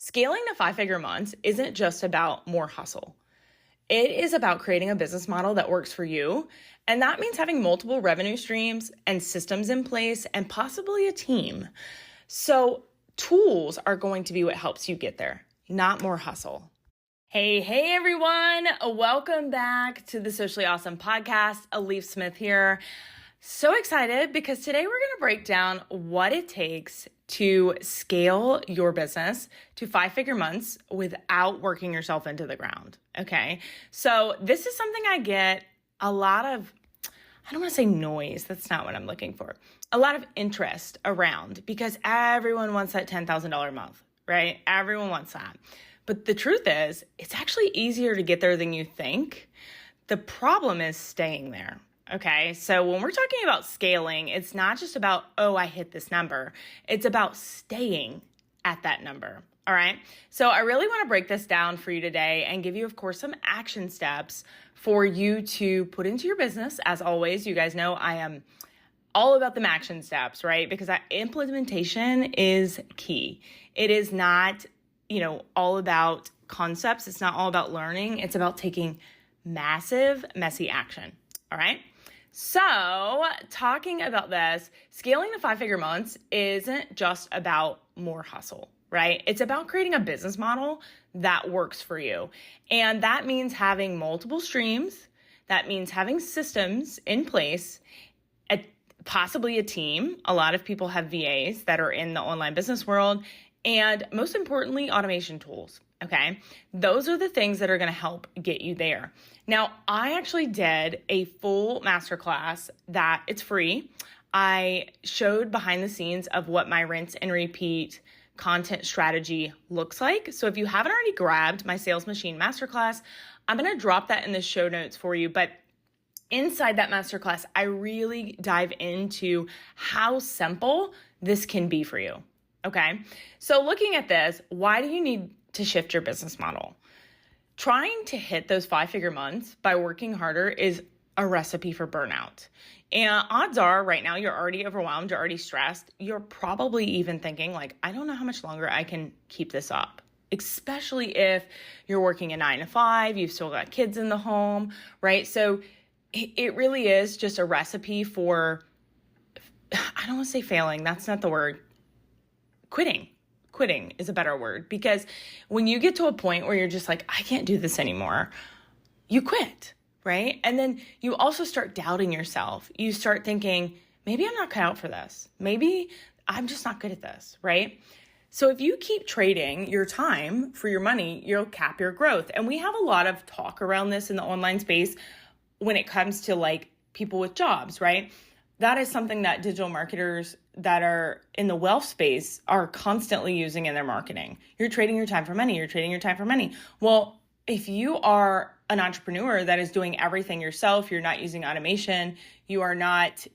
Scaling to five-figure months isn't just about more hustle. It is about creating a business model that works for you. And that means having multiple revenue streams and systems in place and possibly a team. So tools are going to be what helps you get there, not more hustle. Hey, everyone. Welcome back to the Socially Ausome podcast. Alyece Smith here. So excited because today we're going to break down what it takes to scale your business to five-figure months without working yourself into the ground. Okay. So this is something I get a lot of, I don't want to say noise. That's not what I'm looking for. A lot of interest around because everyone wants that $10,000 a month, right? Everyone wants that. But the truth is, it's actually easier to get there than you think. The problem is staying there. Okay, so when we're talking about scaling, it's not just about, oh, I hit this number. It's about staying at that number. All right, so I really want to break this down for you today and give you, of course, some action steps for you to put into your business. As always, you guys know I am all about the action steps, right? Because implementation is key. It is not, all about concepts. It's not all about learning. It's about taking massive, messy action. All right. So talking about this, scaling to five-figure months isn't just about more hustle, right? It's about creating a business model that works for you. And that means having multiple streams. That means having systems in place, possibly a team. A lot of people have VAs that are in the online business world. And most importantly, automation tools. Okay, those are the things that are going to help get you there. Now, I actually did a full masterclass that it's free. I showed behind the scenes of what my rinse and repeat content strategy looks like. So if you haven't already grabbed my Sales Machine Masterclass, I'm going to drop that in the show notes for you. But inside that masterclass, I really dive into how simple this can be for you. Okay, so looking at this, why do you need to shift your business model? Trying to hit those five-figure months by working harder is a recipe for burnout. And odds are right now you're already overwhelmed, you're already stressed. You're probably even thinking like, I don't know how much longer I can keep this up, especially if you're working a 9 to 5, you've still got kids in the home, right? So it really is just a recipe for, I don't want to say failing, that's not the word. Quitting is a better word, because when you get to a point where you're just like, I can't do this anymore, you quit, right? And then you also start doubting yourself. You start thinking, maybe I'm not cut out for this. Maybe I'm just not good at this, right? So if you keep trading your time for your money, you'll cap your growth. And we have a lot of talk around this in the online space when it comes to like people with jobs, right? That is something that digital marketers that are in the wealth space are constantly using in their marketing. You're trading your time for money. You're trading your time for money. Well, if you are an entrepreneur that is doing everything yourself, you're not using automation, you are not,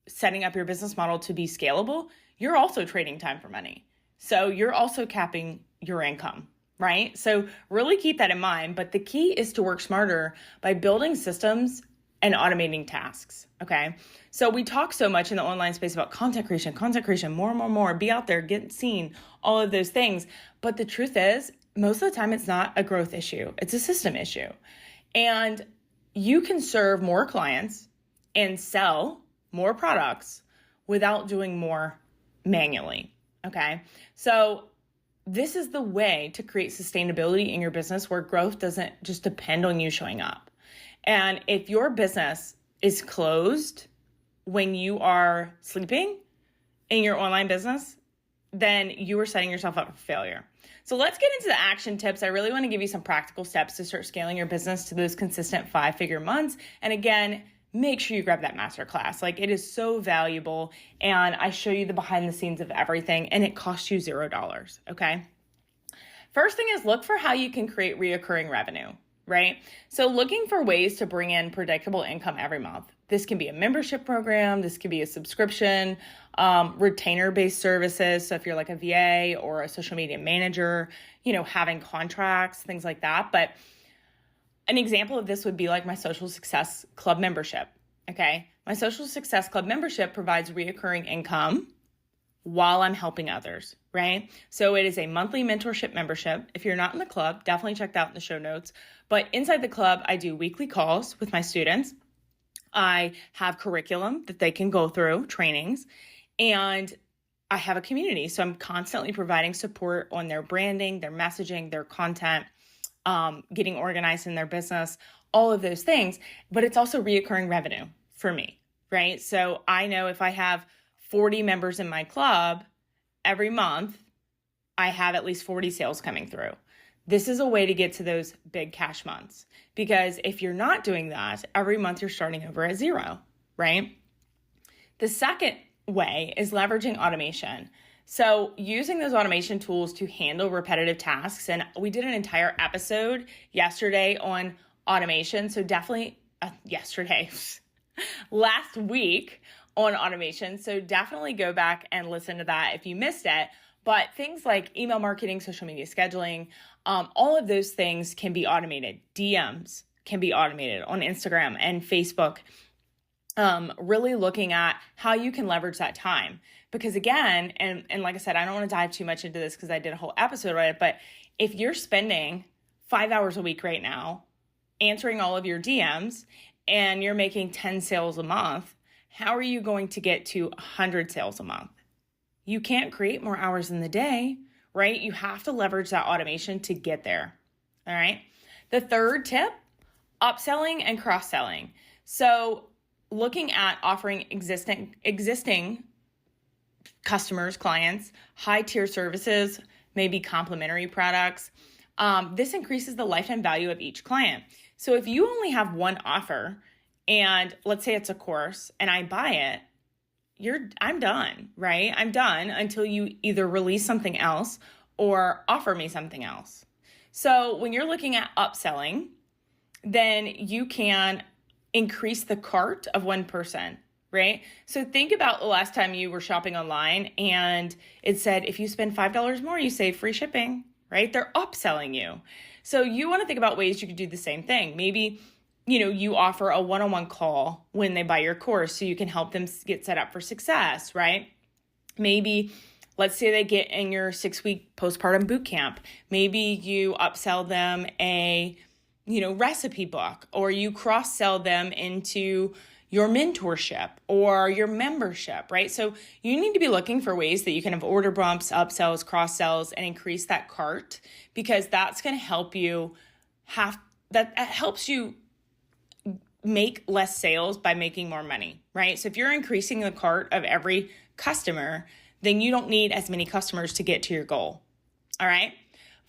setting up your business model to be scalable, you're also trading time for money. So you're also capping your income, right? So really keep that in mind. But the key is to work smarter by building systems and automating tasks. Okay. So we talk so much in the online space about content creation, more, be out there, get seen, all of those things. But the truth is, most of the time, it's not a growth issue. It's a system issue. And you can serve more clients and sell more products without doing more manually. Okay. So this is the way to create sustainability in your business where growth doesn't just depend on you showing up. And if your business is closed when you are sleeping in your online business, then you are setting yourself up for failure. So let's get into the action tips. I really want to give you some practical steps to start scaling your business to those consistent five-figure months. And again, make sure you grab that masterclass. Like, it is so valuable. And I show you the behind the scenes of everything, and it costs you $0. Okay. First thing is look for how you can create reoccurring revenue. Right? So looking for ways to bring in predictable income every month. This can be a membership program. This could be a subscription, retainer-based services. So if you're like a VA or a social media manager, having contracts, things like that. But an example of this would be like my Social Success Club membership. Okay. My Social Success Club membership provides reoccurring income while I'm helping others, right? So it is a monthly mentorship membership. If you're not in the club, definitely check that out in the show notes. But inside the club, I do weekly calls with my students. I have curriculum that they can go through, trainings, and I have a community. So I'm constantly providing support on their branding, their messaging, their content, getting organized in their business, all of those things. But it's also reoccurring revenue for me, right? So I know if I have 40 members in my club every month, I have at least 40 sales coming through. This is a way to get to those big cash months, because if you're not doing that, every month you're starting over at zero, right? The second way is leveraging automation. So using those automation tools to handle repetitive tasks. And we did an entire episode yesterday on automation. So definitely last week on automation. So definitely go back and listen to that if you missed it. But things like email marketing, social media scheduling, all of those things can be automated. DMs can be automated on Instagram and Facebook. Really looking at how you can leverage that time. Because again, and like I said, I don't want to dive too much into this because I did a whole episode on it, but if you're spending 5 hours a week right now answering all of your DMs and you're making 10 sales a month, how are you going to get to 100 sales a month? You can't create more hours in the day, right? You have to leverage that automation to get there. All right. The third tip, upselling and cross-selling. So looking at offering existing customers, clients, high tier services, maybe complimentary products. This increases the lifetime value of each client. So if you only have one offer, and let's say it's a course and I buy it, I'm done, right? I'm done until you either release something else or offer me something else. So when you're looking at upselling, then you can increase the cart of one person, right? So think about the last time you were shopping online and it said, if you spend $5 more, you save free shipping, right? They're upselling you. So you want to think about ways you could do the same thing. Maybe, you offer a one-on-one call when they buy your course so you can help them get set up for success, right? Maybe let's say they get in your 6-week postpartum boot camp. Maybe you upsell them a recipe book, or you cross-sell them into your mentorship or your membership, right? So you need to be looking for ways that you can have order bumps, upsells, cross-sells, and increase that cart, because that's going to help you helps you make less sales by making more money, right? So if you're increasing the cart of every customer, then you don't need as many customers to get to your goal. All right.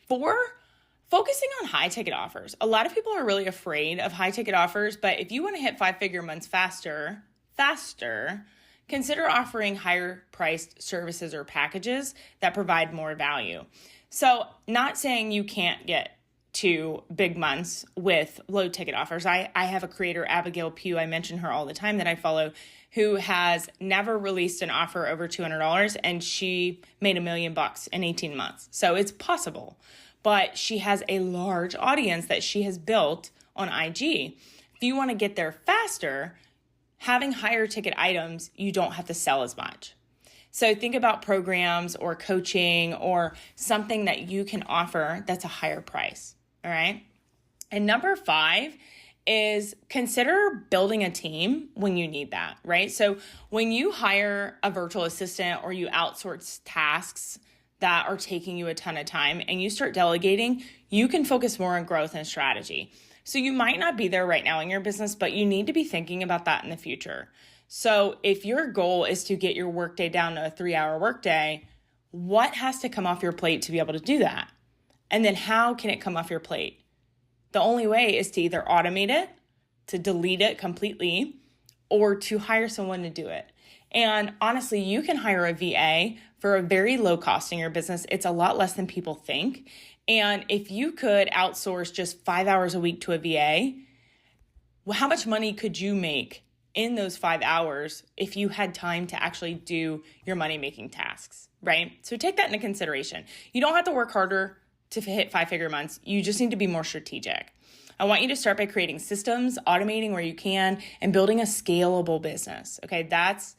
4, focusing on high ticket offers. A lot of people are really afraid of high ticket offers, but if you want to hit 5-figure months faster, consider offering higher priced services or packages that provide more value. So not saying you can't get to big months with low ticket offers. I have a creator, Abigail Pugh, I mention her all the time, that I follow, who has never released an offer over $200, and she made $1 million in 18 months. So it's possible, but she has a large audience that she has built on IG. If you want to get there faster, having higher ticket items, you don't have to sell as much. So think about programs or coaching or something that you can offer that's a higher price. All right. And number 5 is consider building a team when you need that, right? So when you hire a virtual assistant or you outsource tasks that are taking you a ton of time and you start delegating, you can focus more on growth and strategy. So you might not be there right now in your business, but you need to be thinking about that in the future. So if your goal is to get your workday down to a 3-hour workday, what has to come off your plate to be able to do that? And then how can it come off your plate? The only way is to either automate it, to delete it completely, or to hire someone to do it. And honestly, you can hire a VA for a very low cost in your business. It's a lot less than people think. And if you could outsource just 5 hours a week to a VA, how much money could you make in those 5 hours if you had time to actually do your money-making tasks, right? So take that into consideration. You don't have to work harder to hit 5-figure months. You just need to be more strategic. I want you to start by creating systems, automating where you can, and building a scalable business. Okay, that's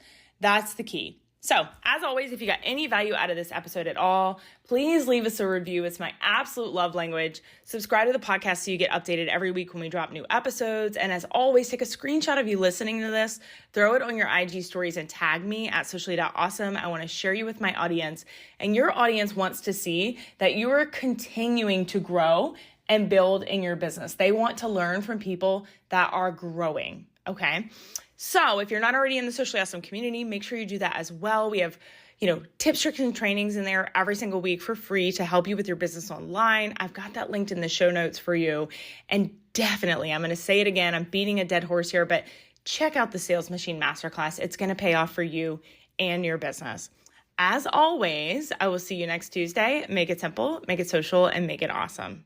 the key. So, as always, if you got any value out of this episode at all, please leave us a review. It's my absolute love language. Subscribe to the podcast so you get updated every week when we drop new episodes. And as always, take a screenshot of you listening to this, throw it on your IG stories and tag me at socially.awesome. I want to share you with my audience. And your audience wants to see that you are continuing to grow and build in your business. They want to learn from people that are growing, okay? So if you're not already in the Socially Awesome community, make sure you do that as well. We have, tips, tricks, and trainings in there every single week for free to help you with your business online. I've got that linked in the show notes for you. And definitely, I'm going to say it again, I'm beating a dead horse here, but check out the Sales Machine Masterclass. It's going to pay off for you and your business. As always, I will see you next Tuesday. Make it simple, make it social, and make it awesome.